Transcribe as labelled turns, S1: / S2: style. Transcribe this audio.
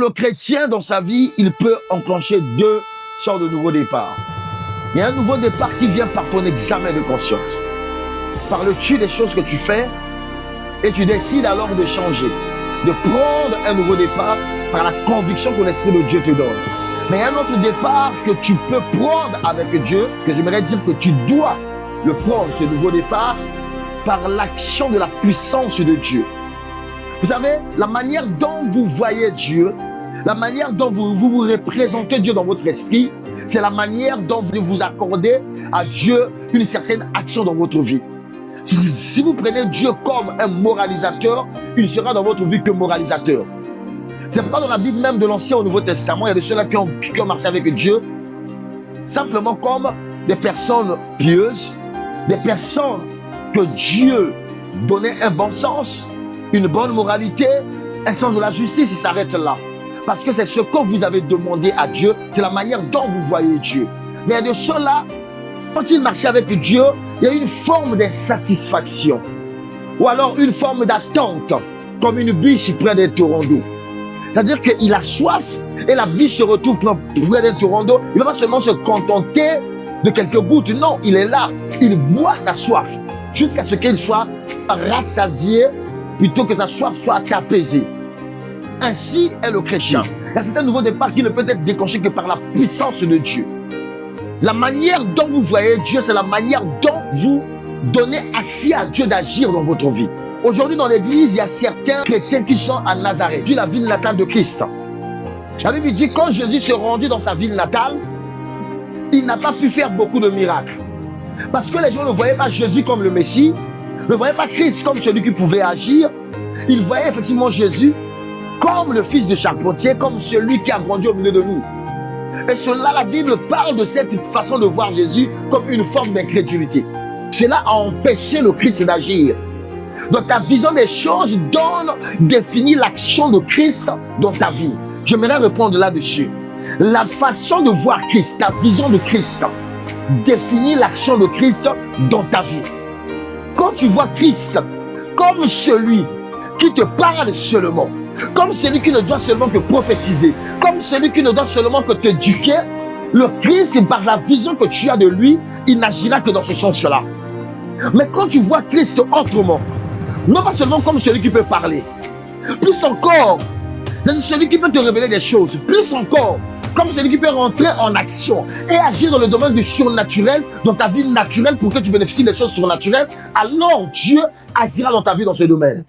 S1: Le chrétien, dans sa vie, il peut enclencher deux sortes de nouveaux départs. Il y a un nouveau départ qui vient par ton examen de conscience. Parles-tu des choses que tu fais et tu décides alors de changer, de prendre un nouveau départ par la conviction que l'Esprit de Dieu te donne. Mais il y a un autre départ que tu peux prendre avec Dieu, que j'aimerais dire que tu dois le prendre, ce nouveau départ, par l'action de la puissance de Dieu. Vous savez, la manière dont vous voyez Dieu, la manière dont vous représentez Dieu dans votre esprit, c'est la manière dont vous accordez à Dieu une certaine action dans votre vie. Si vous prenez Dieu comme un moralisateur, il sera dans votre vie que moralisateur. C'est pourquoi dans la Bible même de l'Ancien au Nouveau Testament, il y a de ceux-là qui ont marché avec Dieu simplement comme des personnes pieuses, des personnes que Dieu donnait un bon sens, une bonne moralité, un sens de la justice, il s'arrête là. Parce que c'est ce que vous avez demandé à Dieu, c'est la manière dont vous voyez Dieu. Mais il y a des choses là, quand il marchait avec Dieu, il y a une forme d'insatisfaction. Ou alors une forme d'attente, comme une biche près d'un torrent d'eau. C'est-à-dire qu'il a soif et la biche se retrouve près d'un torrent d'eau. Il ne va pas seulement se contenter de quelques gouttes. Non, il est là. Il boit sa soif jusqu'à ce qu'il soit rassasié plutôt que sa soif soit apaisée. Ainsi est le chrétien. Il y a certains nouveaux départs qui ne peut être déclenché que par la puissance de Dieu. La manière dont vous voyez Dieu, c'est la manière dont vous donnez accès à Dieu d'agir dans votre vie. Aujourd'hui, dans l'église, il y a certains chrétiens qui sont à Nazareth, la ville natale de Christ. La Bible dit, quand Jésus se rendit dans sa ville natale, il n'a pas pu faire beaucoup de miracles. Parce que les gens ne voyaient pas Jésus comme le Messie, ne voyaient pas Christ comme celui qui pouvait agir. Ils voyaient effectivement Jésus comme le fils de charpentier, comme celui qui a grandi au milieu de nous. Et cela, la Bible parle de cette façon de voir Jésus comme une forme d'incrédulité. Cela a empêché le Christ d'agir. Donc ta vision des choses définit l'action de Christ dans ta vie. J'aimerais répondre là-dessus. La façon de voir Christ, ta vision de Christ, définit l'action de Christ dans ta vie. Quand tu vois Christ comme celui qui te parle seulement, comme celui qui ne doit seulement que prophétiser, comme celui qui ne doit seulement que t'éduquer, le Christ, par la vision que tu as de lui, il n'agira que dans ce sens-là. Mais quand tu vois Christ autrement, non pas seulement comme celui qui peut parler, plus encore, c'est celui qui peut te révéler des choses, plus encore, comme celui qui peut rentrer en action et agir dans le domaine du surnaturel, dans ta vie naturelle pour que tu bénéficies des choses surnaturelles, alors Dieu agira dans ta vie dans ce domaine.